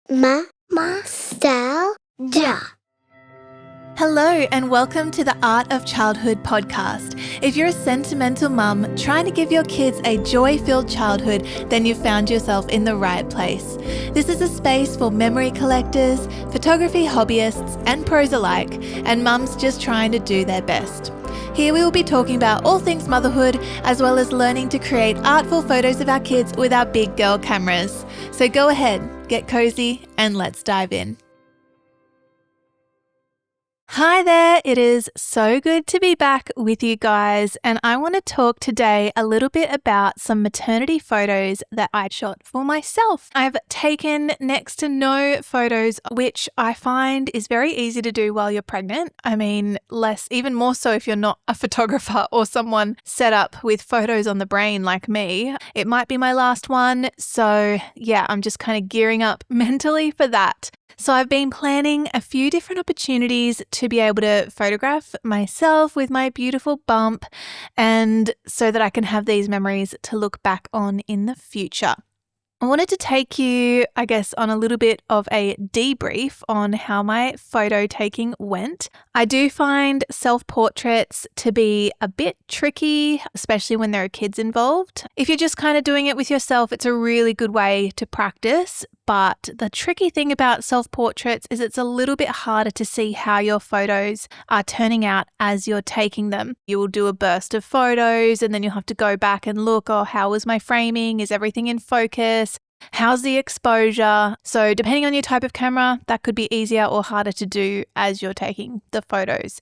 Mamastalgia. Hello and welcome to the Art of Childhood podcast. If you're a sentimental mum trying to give your kids a joy-filled childhood, then you've found yourself in the right place. This is a space for memory collectors, photography hobbyists and pros alike, and mums just trying to do their best. Here we will be talking about all things motherhood, as well as learning to create artful photos of our kids with our big girl cameras. So go ahead, get cozy and let's dive in. Hi there, it is so good to be back with you guys, and I want to talk today a little bit about some maternity photos that I shot for myself. I've taken next to no photos, which I find is very easy to do while you're pregnant. I mean, even more so if you're not a photographer or someone set up with photos on the brain like me. It might be my last one, so yeah, I'm just kind of gearing up mentally for that. So I've been planning a few different opportunities to be able to photograph myself with my beautiful bump, and so that I can have these memories to look back on in the future. I wanted to take you, on a little bit of a debrief on how my photo taking went. I do find self-portraits to be a bit tricky, especially when there are kids involved. If you're just kind of doing it with yourself, it's a really good way to practice. But the tricky thing about self-portraits is it's a little bit harder to see how your photos are turning out as you're taking them. You will do a burst of photos and then you'll have to go back and look, how was my framing? Is everything in focus? How's the exposure? So depending on your type of camera, that could be easier or harder to do as you're taking the photos.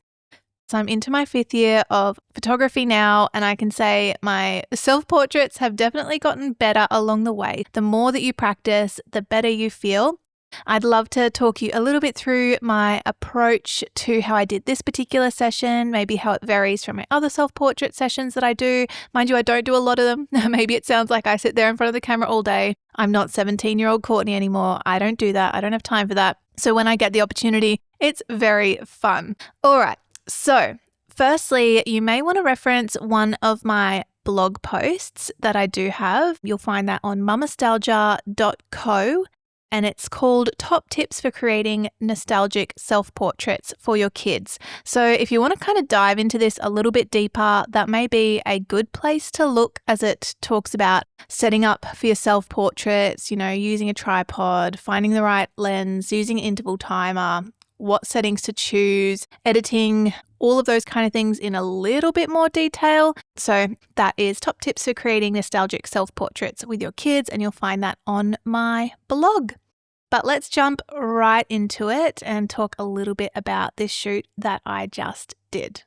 So I'm into my 5th year of photography now, and I can say my self-portraits have definitely gotten better along the way. The more that you practice, the better you feel. I'd love to talk you a little bit through my approach to how I did this particular session, maybe how it varies from my other self-portrait sessions that I do. Mind you, I don't do a lot of them. Maybe it sounds like I sit there in front of the camera all day. I'm not 17-year-old Courtney anymore. I don't do that. I don't have time for that. So when I get the opportunity, it's very fun. All right. So firstly, you may want to reference one of my blog posts that I do have. You'll find that on mamastalgia.co, and it's called Top Tips for Creating Nostalgic Self-Portraits for Your Kids. So if you want to kind of dive into this a little bit deeper, that may be a good place to look, as it talks about setting up for your self-portraits, using a tripod, finding the right lens, using an interval timer, what settings to choose, editing, all of those kind of things in a little bit more detail. So that is Top Tips for Creating Nostalgic Self-Portraits with Your Kids, and you'll find that on my blog. But let's jump right into it and talk a little bit about this shoot that I just did.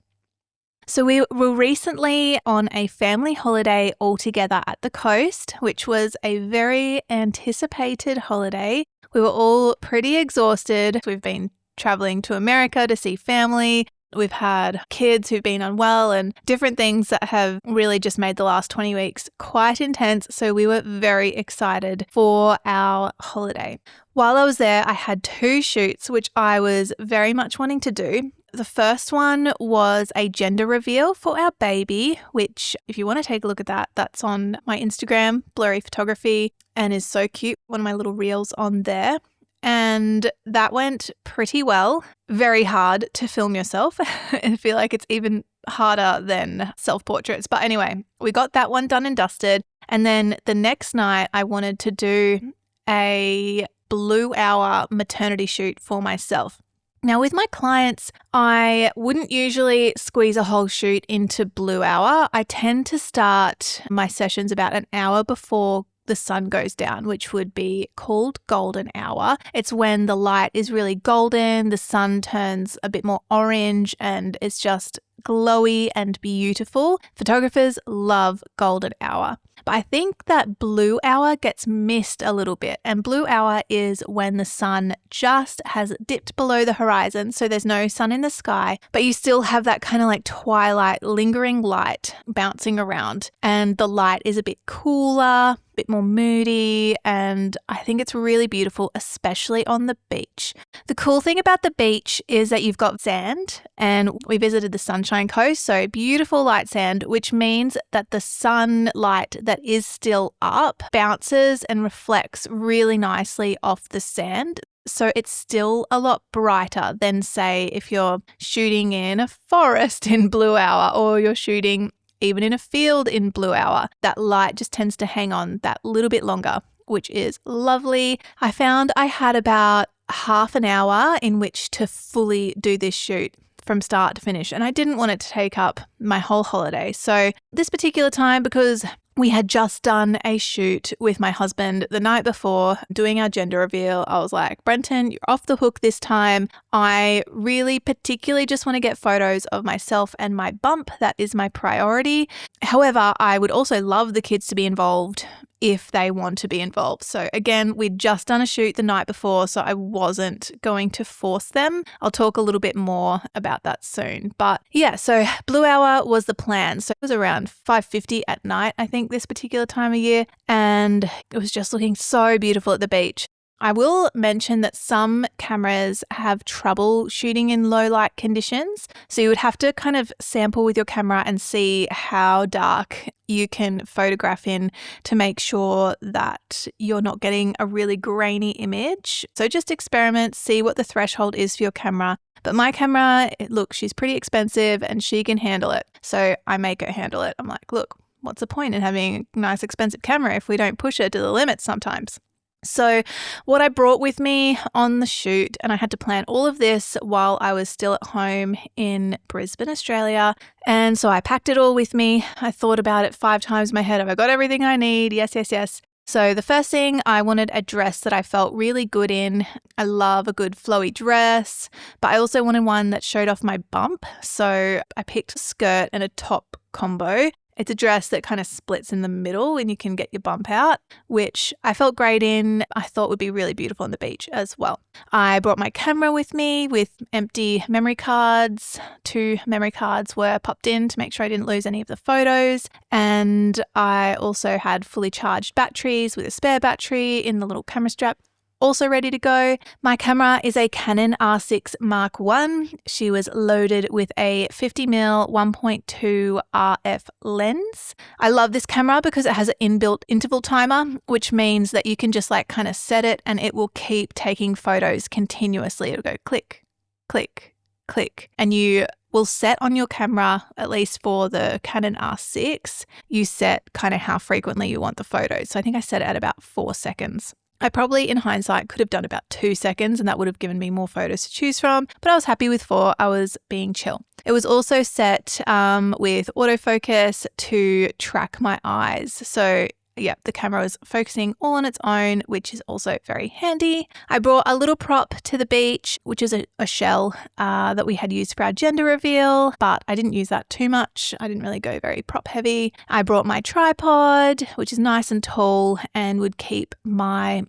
So we were recently on a family holiday all together at the coast, which was a very anticipated holiday. We were all pretty exhausted. We've been traveling to America to see family. We've had kids who've been unwell and different things that have really just made the last 20 weeks quite intense. So we were very excited for our holiday. While I was there, I had 2 shoots, which I was very much wanting to do. The first one was a gender reveal for our baby, which if you want to take a look at that, that's on my Instagram, Blury Photography, and is so cute. One of my little reels on there. And that went pretty well. Very hard to film yourself. I feel like it's even harder than self-portraits. But anyway, we got that one done and dusted. And then the next night I wanted to do a Blue Hour maternity shoot for myself. Now with my clients, I wouldn't usually squeeze a whole shoot into Blue Hour. I tend to start my sessions about an hour before the sun goes down, which would be called golden hour. It's when the light is really golden, the sun turns a bit more orange, and it's just glowy and beautiful. Photographers love golden hour. But I think that blue hour gets missed a little bit. And blue hour is when the sun just has dipped below the horizon. So there's no sun in the sky, but you still have that kind of like twilight, lingering light bouncing around. And the light is a bit cooler, bit more moody, and I think it's really beautiful, especially on the beach. The cool thing about the beach is that you've got sand, and we visited the Sunshine Coast, so beautiful light sand, which means that the sunlight that is still up bounces and reflects really nicely off the sand. So it's still a lot brighter than, say, if you're shooting in a forest in blue hour, or you're shooting even in a field in blue hour. That light just tends to hang on that little bit longer, which is lovely. I found I had about half an hour in which to fully do this shoot from start to finish, and I didn't want it to take up my whole holiday. So this particular time, because we had just done a shoot with my husband the night before doing our gender reveal, I was like, Brenton, you're off the hook this time. I really particularly just want to get photos of myself and my bump. That is my priority. However, I would also love the kids to be involved if they want to be involved. So again, we'd just done a shoot the night before, so I wasn't going to force them. I'll talk a little bit more about that soon. But yeah, so blue hour was the plan. So it was around 5:50 at night, I think, this particular time of year, and it was just looking so beautiful at the beach. I will mention that some cameras have trouble shooting in low light conditions. So you would have to kind of sample with your camera and see how dark you can photograph in to make sure that you're not getting a really grainy image. So just experiment, see what the threshold is for your camera. But my camera, look, she's pretty expensive and she can handle it. So I make her handle it. I'm like, look, what's the point in having a nice expensive camera if we don't push it to the limit sometimes? So what I brought with me on the shoot, and I had to plan all of this while I was still at home in Brisbane, Australia. And so I packed it all with me. I thought about it 5 times in my head. Have I got everything I need? Yes, yes, yes. So the first thing, I wanted a dress that I felt really good in. I love a good flowy dress, but I also wanted one that showed off my bump. So I picked a skirt and a top combo. It's a dress that kind of splits in the middle and you can get your bump out, which I felt great in. I thought would be really beautiful on the beach as well. I brought my camera with me with empty memory cards. 2 memory cards were popped in to make sure I didn't lose any of the photos. And I also had fully charged batteries with a spare battery in the little camera strap. Also ready to go. My camera is a Canon R6 Mark I. She was loaded with a 50mm 1.2 RF lens. I love this camera because it has an inbuilt interval timer, which means that you can just like kind of set it and it will keep taking photos continuously. It'll go click, click, click. And you will set on your camera, at least for the Canon R6, you set kind of how frequently you want the photos. So I think I set it at about 4 seconds. I probably, in hindsight, could have done about 2 seconds and that would have given me more photos to choose from, but I was happy with 4. I was being chill. It was also set with autofocus to track my eyes. So yeah, the camera was focusing all on its own, which is also very handy. I brought a little prop to the beach, which is a shell that we had used for our gender reveal, but I didn't use that too much. I didn't really go very prop heavy. I brought my tripod, which is nice and tall and would keep my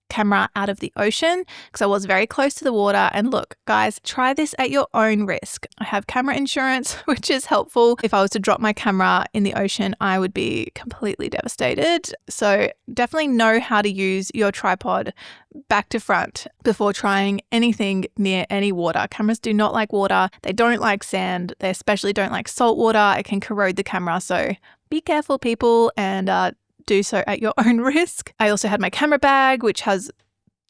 camera out of the ocean because I was very close to the water. And look, guys, try this at your own risk. I have camera insurance, which is helpful. If I was to drop my camera in the ocean, I would be completely devastated. So definitely know how to use your tripod back to front before trying anything near any water. Cameras do not like water. They don't like sand. They especially don't like salt water. It can corrode the camera. So be careful, people, and do so at your own risk. I also had my camera bag, which has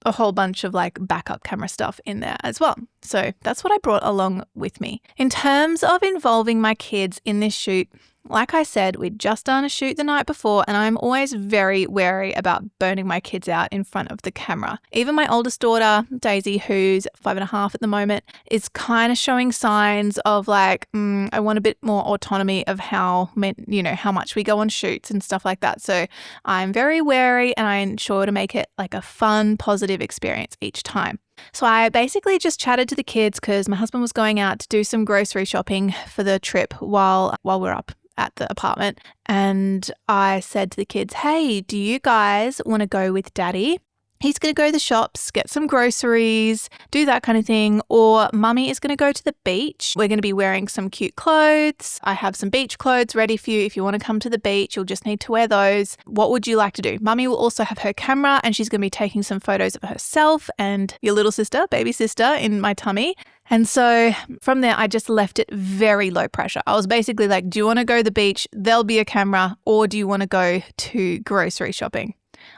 a whole bunch of like backup camera stuff in there as well. So that's what I brought along with me. In terms of involving my kids in this shoot, like I said, we'd just done a shoot the night before and I'm always very wary about burning my kids out in front of the camera. Even my oldest daughter, Daisy, who's 5.5 at the moment, is kind of showing signs of like, I want a bit more autonomy of how much we go on shoots and stuff like that. So I'm very wary and I ensure to make it like a fun, positive experience each time. So I basically just chatted to the kids because my husband was going out to do some grocery shopping for the trip while we're up at the apartment. And I said to the kids, hey, do you guys want to go with Daddy? he's going to go to the shops, get some groceries, do that kind of thing. Or mummy is going to go to the beach. We're going to be wearing some cute clothes. I have some beach clothes ready for you. If you want to come to the beach, you'll just need to wear those. What would you like to do? Mummy will also have her camera and she's going to be taking some photos of herself and your little sister, baby sister in my tummy. And so from there, I just left it very low pressure. I was basically like, do you want to go to the beach? There'll be a camera. Or do you want to go to grocery shopping?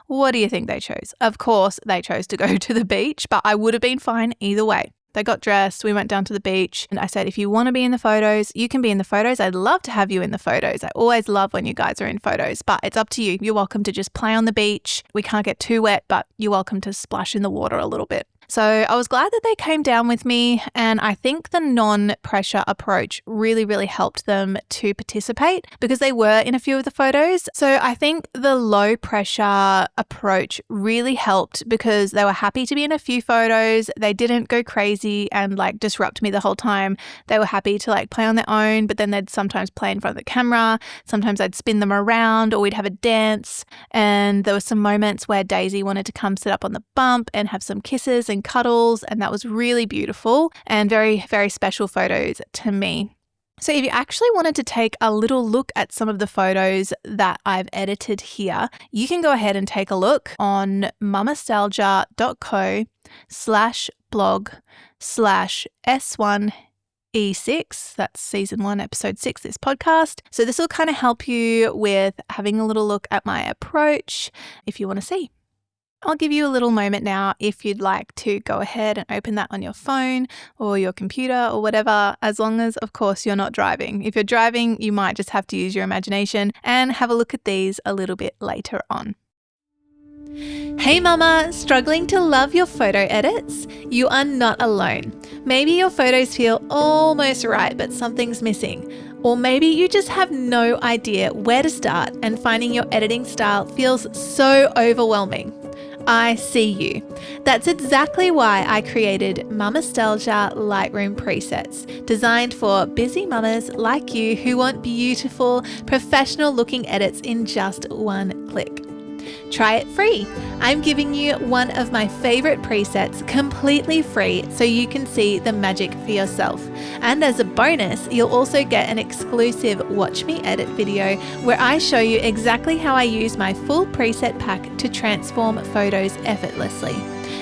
What do you think they chose? Of course, they chose to go to the beach, but I would have been fine either way. They got dressed, we went down to the beach, and I said, if you want to be in the photos, you can be in the photos. I'd love to have you in the photos. I always love when you guys are in photos, but it's up to you. You're welcome to just play on the beach. We can't get too wet, but you're welcome to splash in the water a little bit. So I was glad that they came down with me, and I think the non-pressure approach really, really helped them to participate because they were in a few of the photos. So I think the low pressure approach really helped because they were happy to be in a few photos. They didn't go crazy and like disrupt me the whole time. They were happy to like play on their own, but then they'd sometimes play in front of the camera. Sometimes I'd spin them around or we'd have a dance. And there were some moments where Daisy wanted to come sit up on the bump and have some kisses and cuddles, and that was really beautiful and very, very special photos to me. So if you actually wanted to take a little look at some of the photos that I've edited here, you can go ahead and take a look on mamastalgia.co/blog/S1E6. That's season 1, episode 6, this podcast. So this will kind of help you with having a little look at my approach if you want to see. I'll give you a little moment now if you'd like to go ahead and open that on your phone or your computer or whatever, as long as, of course, you're not driving. If you're driving, you might just have to use your imagination and have a look at these a little bit later on. Hey mama, struggling to love your photo edits? You are not alone. Maybe your photos feel almost right, but something's missing. Or maybe you just have no idea where to start and finding your editing style feels so overwhelming. I see you. That's exactly why I created Mamastalgia Lightroom presets, designed for busy mamas like you who want beautiful, professional looking edits in just one click. Try it free. I'm giving you one of my favorite presets completely free so you can see the magic for yourself. And as a bonus, you'll also get an exclusive Watch Me Edit video where I show you exactly how I use my full preset pack to transform photos effortlessly.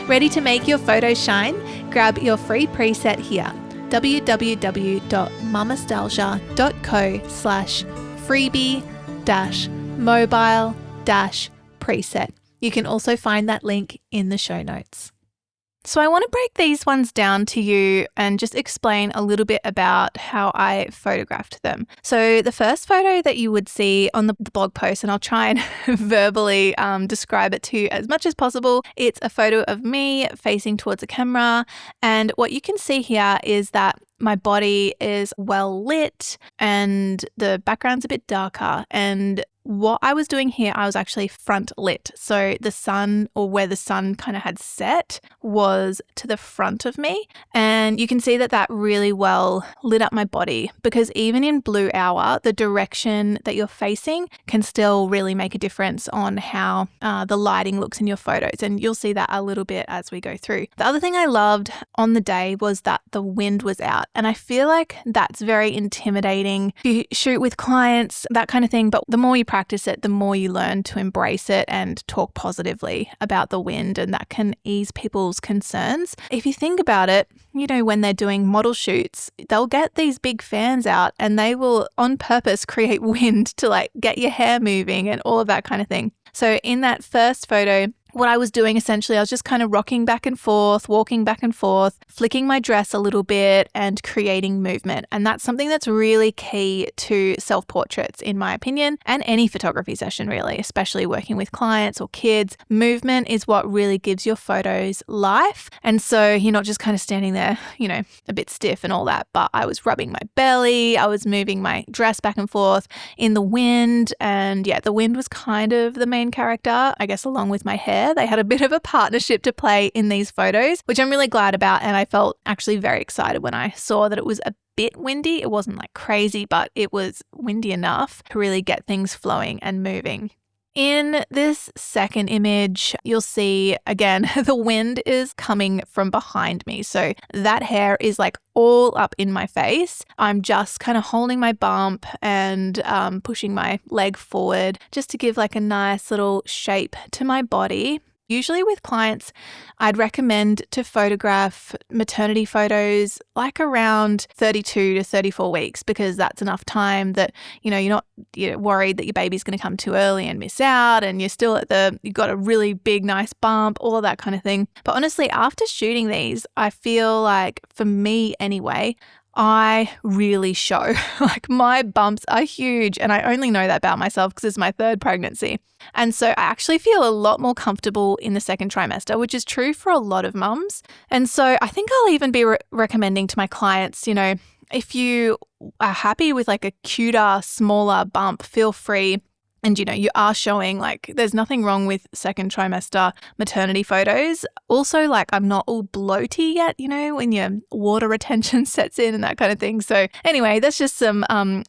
Ready to make your photos shine? Grab your free preset here. www.mamastalgia.co/freebie-mobile-preset. You can also find that link in the show notes. So I want to break these ones down to you and just explain a little bit about how I photographed them. So the first photo that you would see on the blog post, and I'll try and verbally describe it to you as much as possible. It's a photo of me facing towards a camera. And what you can see here is that my body is well lit and the background's a bit darker. And what I was doing here, I was actually front lit. So the sun, or where the sun kind of had set, was to the front of me. And you can see that that really well lit up my body, because even in blue hour, the direction that you're facing can still really make a difference on how the lighting looks in your photos. And you'll see that a little bit as we go through. The other thing I loved on the day was that the wind was out. And I feel like that's very intimidating. If you shoot with clients, that kind of thing, but the more you practice it, the more you learn to embrace it and talk positively about the wind, and that can ease people's concerns. If you think about it, you know, when they're doing model shoots, they'll get these big fans out and they will on purpose create wind to like get your hair moving and all of that kind of thing. So in that first photo, what I was doing essentially, I was just kind of rocking back and forth, walking back and forth, flicking my dress a little bit and creating movement. And that's something that's really key to self-portraits, in my opinion, and any photography session really, especially working with clients or kids. Movement is what really gives your photos life. And so you're not just kind of standing there, you know, a bit stiff and all that, but I was rubbing my belly, I was moving my dress back and forth in the wind. And yeah, the wind was kind of the main character, I guess, along with my hair. They had a bit of a partnership to play in these photos, which I'm really glad about. And I felt actually very excited when I saw that it was a bit windy. It wasn't like crazy, but it was windy enough to really get things flowing and moving. In this second image, you'll see again, the wind is coming from behind me. So that hair is like all up in my face. I'm just kind of holding my bump and pushing my leg forward just to give like a nice little shape to my body. Usually with clients, I'd recommend to photograph maternity photos like around 32 to 34 weeks because that's enough time that, you're not worried that your baby's going to come too early and miss out and you're still you've got a really big, nice bump, all of that kind of thing. But honestly, after shooting these, I feel like for me anyway, I really show. Like my bumps are huge and I only know that about myself because it's my third pregnancy. And so I actually feel a lot more comfortable in the second trimester, which is true for a lot of mums. And so I think I'll even be recommending to my clients, if you are happy with like a cuter, smaller bump, feel free. And, you are showing like there's nothing wrong with second trimester maternity photos. Also, like I'm not all bloaty yet, when your water retention sets in and that kind of thing. So anyway, that's just some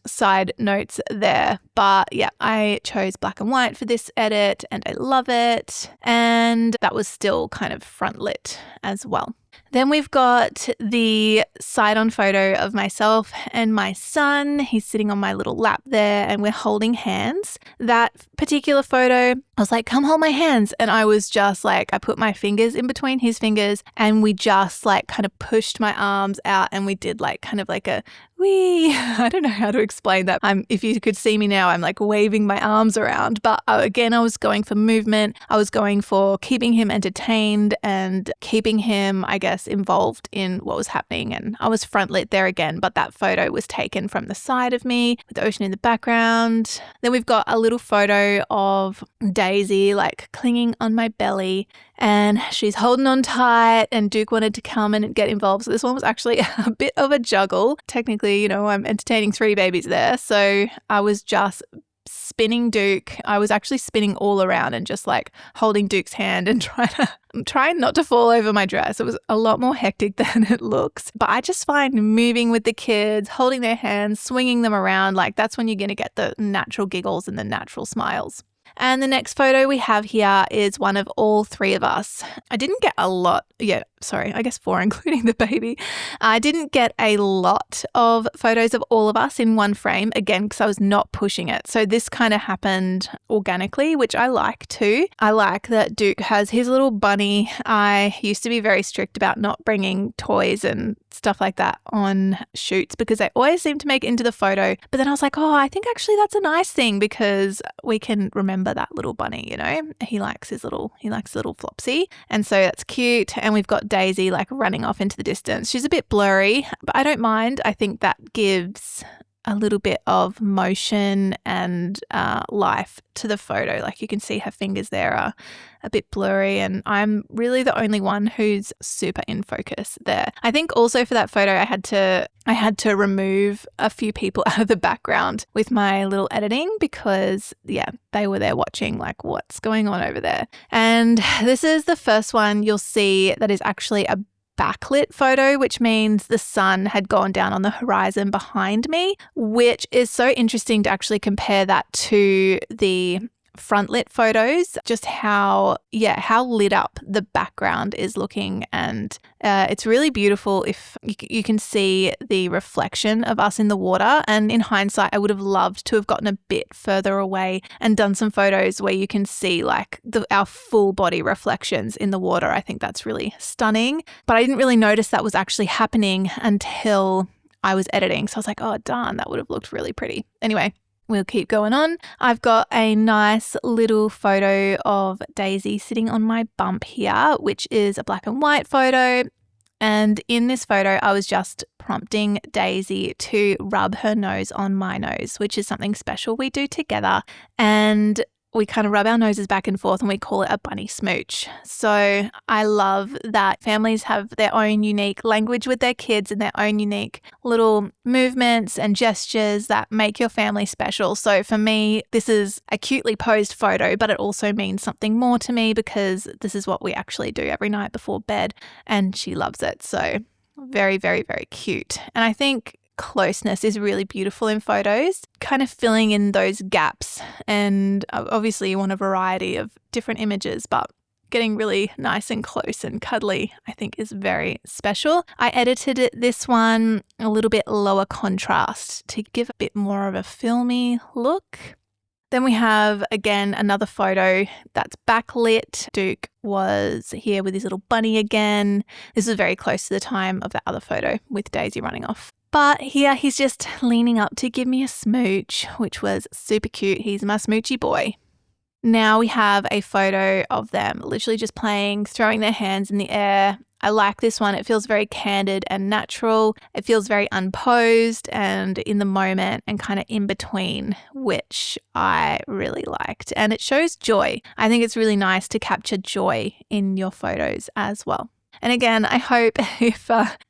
side notes there. But yeah, I chose black and white for this edit and I love it. And that was still kind of front lit as well. Then we've got the side-on photo of myself and my son. He's sitting on my little lap there and we're holding hands. That particular photo, I was like, come hold my hands. And I was just like, I put my fingers in between his fingers and we just like kind of pushed my arms out and we did like kind of like a wee. I don't know how to explain that. If you could see me now, I'm like waving my arms around. But again, I was going for movement. I was going for keeping him entertained and keeping him, I guess, involved in what was happening. And I was front lit there again, but that photo was taken from the side of me with the ocean in the background. Then we've got a little photo of Daisy like clinging on my belly and she's holding on tight and Duke wanted to come and get involved. So this one was actually a bit of a juggle. Technically, I'm entertaining 3 babies there. So I was just spinning Duke. I was actually spinning all around and just like holding Duke's hand and trying not to fall over my dress. It was a lot more hectic than it looks. But I just find moving with the kids, holding their hands, swinging them around, like that's when you're going to get the natural giggles and the natural smiles. And the next photo we have here is one of all 3 of us. I didn't get a lot. I guess 4 including the baby. I didn't get a lot of photos of all of us in one frame, again, because I was not pushing it. So this kind of happened organically, which I like too. I like that Duke has his little bunny. I used to be very strict about not bringing toys and stuff like that on shoots because they always seem to make it into the photo. But then I was like, I think actually that's a nice thing because we can remember that little bunny, He likes his little flopsy. And so that's cute. And we've got Daisy like running off into the distance. She's a bit blurry, but I don't mind. I think that gives a little bit of motion and life to the photo. Like you can see her fingers there are a bit blurry and I'm really the only one who's super in focus there. I think also for that photo I had to remove a few people out of the background with my little editing because they were there watching like what's going on over there. And this is the first one you'll see that is actually a backlit photo, which means the sun had gone down on the horizon behind me, which is so interesting to actually compare that to the front lit photos, just how lit up the background is looking. And it's really beautiful if you can see the reflection of us in the water. And in hindsight, I would have loved to have gotten a bit further away and done some photos where you can see like our full body reflections in the water. I think that's really stunning. But I didn't really notice that was actually happening until I was editing. So I was like, oh, darn, that would have looked really pretty. Anyway, we'll keep going on. I've got a nice little photo of Daisy sitting on my bump here, which is a black and white photo. And in this photo, I was just prompting Daisy to rub her nose on my nose, which is something special we do together. And we kind of rub our noses back and forth and we call it a bunny smooch. So I love that families have their own unique language with their kids and their own unique little movements and gestures that make your family special. So for me, this is a cutely posed photo, but it also means something more to me because this is what we actually do every night before bed and she loves it. So very, very, very cute. And I think closeness is really beautiful in photos, kind of filling in those gaps. And obviously you want a variety of different images, but getting really nice and close and cuddly, I think, is very special. I edited this one a little bit lower contrast to give a bit more of a filmy look. Then we have, again, another photo that's backlit. Duke was here with his little bunny again. This is very close to the time of that other photo with Daisy running off. But here he's just leaning up to give me a smooch, which was super cute. He's my smoochy boy. Now we have a photo of them literally just playing, throwing their hands in the air. I like this one. It feels very candid and natural. It feels very unposed and in the moment and kind of in between, which I really liked. And it shows joy. I think it's really nice to capture joy in your photos as well. And again, I hope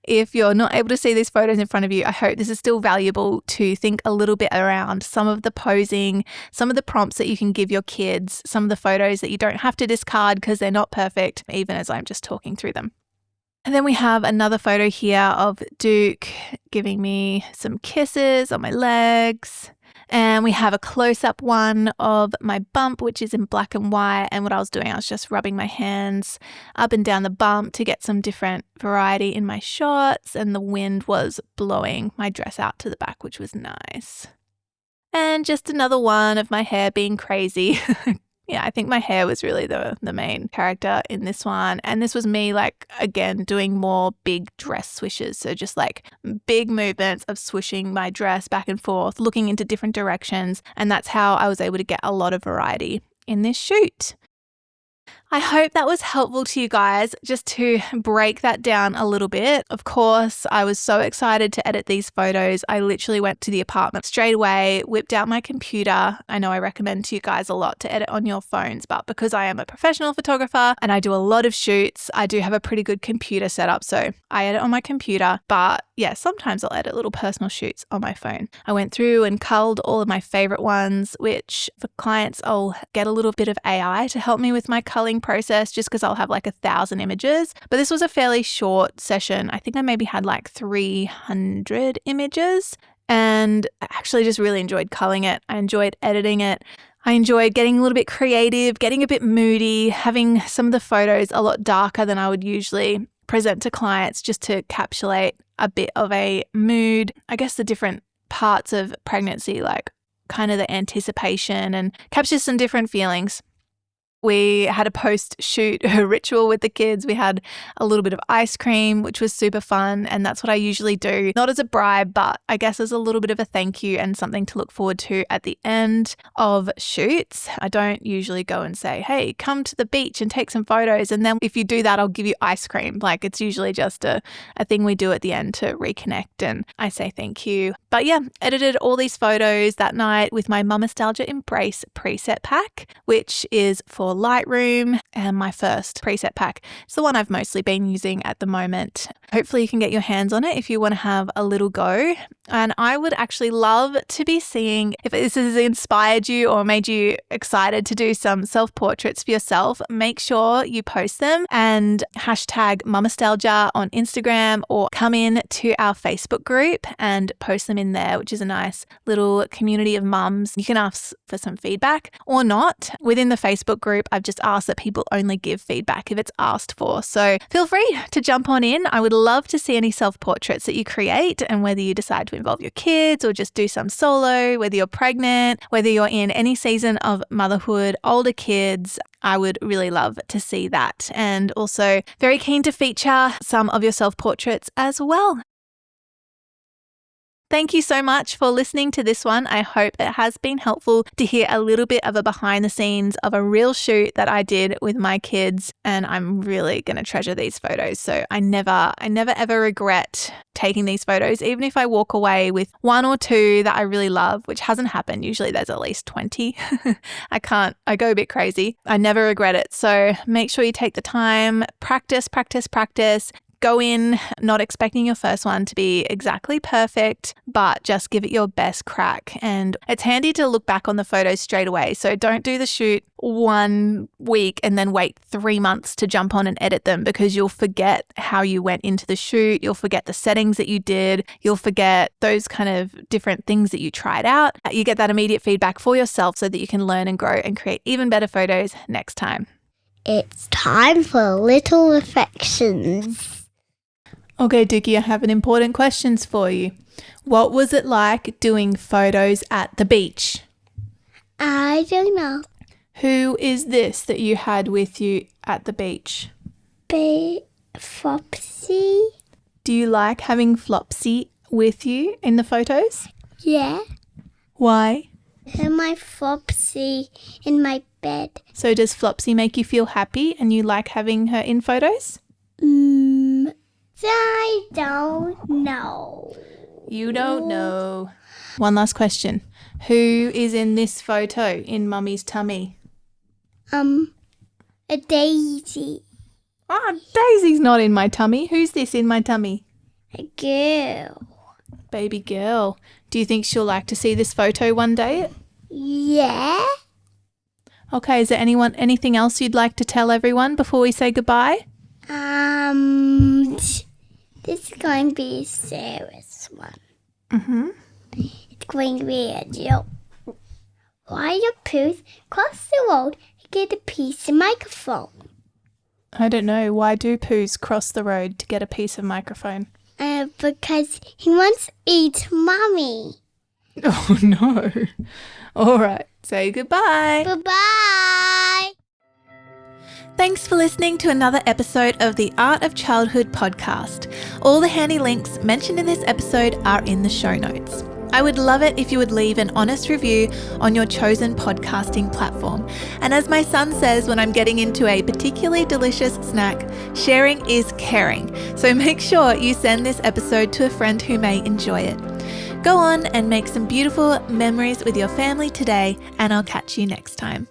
if you're not able to see these photos in front of you, I hope this is still valuable to think a little bit around some of the posing, some of the prompts that you can give your kids, some of the photos that you don't have to discard because they're not perfect, even as I'm just talking through them. And then we have another photo here of Duke giving me some kisses on my legs. And we have a close-up one of my bump, which is in black and white. And what I was doing, I was just rubbing my hands up and down the bump to get some different variety in my shots. And the wind was blowing my dress out to the back, which was nice. And just another one of my hair being crazy. Yeah, I think my hair was really the main character in this one. And this was me, like, again, doing more big dress swishes. So just like big movements of swishing my dress back and forth, looking into different directions. And that's how I was able to get a lot of variety in this shoot. I hope that was helpful to you guys, just to break that down a little bit. Of course, I was so excited to edit these photos. I literally went to the apartment straight away, whipped out my computer. I know I recommend to you guys a lot to edit on your phones, but because I am a professional photographer and I do a lot of shoots, I do have a pretty good computer setup. So I edit on my computer, but yeah, sometimes I'll edit little personal shoots on my phone. I went through and culled all of my favorite ones, which for clients, I'll get a little bit of AI to help me with my culling process just because I'll have like 1,000 images. But this was a fairly short session. I think I maybe had like 300 images and I actually just really enjoyed culling it. I enjoyed editing it. I enjoyed getting a little bit creative, getting a bit moody, having some of the photos a lot darker than I would usually present to clients just to encapsulate a bit of a mood. I guess the different parts of pregnancy, like kind of the anticipation and capture some different feelings. We had a post-shoot ritual with the kids. We had a little bit of ice cream, which was super fun. And that's what I usually do, not as a bribe, but I guess as a little bit of a thank you and something to look forward to at the end of shoots. I don't usually go and say, hey, come to the beach and take some photos. And then if you do that, I'll give you ice cream. Like it's usually just a thing we do at the end to reconnect. And I say thank you. But yeah, edited all these photos that night with my Mamastalgia Embrace preset pack, which is for Lightroom and my first preset pack. It's the one I've mostly been using at the moment. Hopefully you can get your hands on it if you want to have a little go. And I would actually love to be seeing if this has inspired you or made you excited to do some self-portraits for yourself. Make sure you post them and hashtag Mamastalgia on Instagram or come in to our Facebook group and post them in there, which is a nice little community of mums. You can ask for some feedback or not. Within the Facebook group, I've just asked that people only give feedback if it's asked for. So feel free to jump on in. I would love to see any self-portraits that you create, and whether you decide to involve your kids or just do some solo, whether you're pregnant, whether you're in any season of motherhood, older kids, I would really love to see that. And also very keen to feature some of your self-portraits as well. Thank you so much for listening to this one. I hope it has been helpful to hear a little bit of a behind the scenes of a real shoot that I did with my kids, and I'm really going to treasure these photos. So I never ever regret taking these photos, even if I walk away with one or two that I really love, which hasn't happened. Usually there's at least 20. I go a bit crazy. I never regret it. So make sure you take the time, practice. Go in not expecting your first one to be exactly perfect, but just give it your best crack. And it's handy to look back on the photos straight away. So don't do the shoot 1 week and then wait 3 months to jump on and edit them, because you'll forget how you went into the shoot. You'll forget the settings that you did. You'll forget those kind of different things that you tried out. You get that immediate feedback for yourself so that you can learn and grow and create even better photos next time. It's time for little reflections. Okay, Dookie, I have an important questions for you. What was it like doing photos at the beach? I don't know. Who is this that you had with you at the beach? Flopsy? Do you like having Flopsy with you in the photos? Yeah. Why? And my Flopsy in my bed. So does Flopsy make you feel happy and you like having her in photos? I don't know. You don't know. One last question. Who is in this photo in Mummy's tummy? A daisy. Daisy's not in my tummy. Who's this in my tummy? A girl. Baby girl. Do you think she'll like to see this photo one day? Yeah. Okay, is there anything else you'd like to tell everyone before we say goodbye? This is going to be a serious one. Mm-hmm. It's going to be a joke. Why do poos cross the road to get a piece of microphone? I don't know. Why do poos cross the road to get a piece of microphone? Because he wants to eat Mommy. Oh, no. All right. Say goodbye. Bye-bye. Thanks for listening to another episode of the Art of Childhood podcast. All the handy links mentioned in this episode are in the show notes. I would love it if you would leave an honest review on your chosen podcasting platform. And as my son says when I'm getting into a particularly delicious snack, sharing is caring. So make sure you send this episode to a friend who may enjoy it. Go on and make some beautiful memories with your family today, and I'll catch you next time.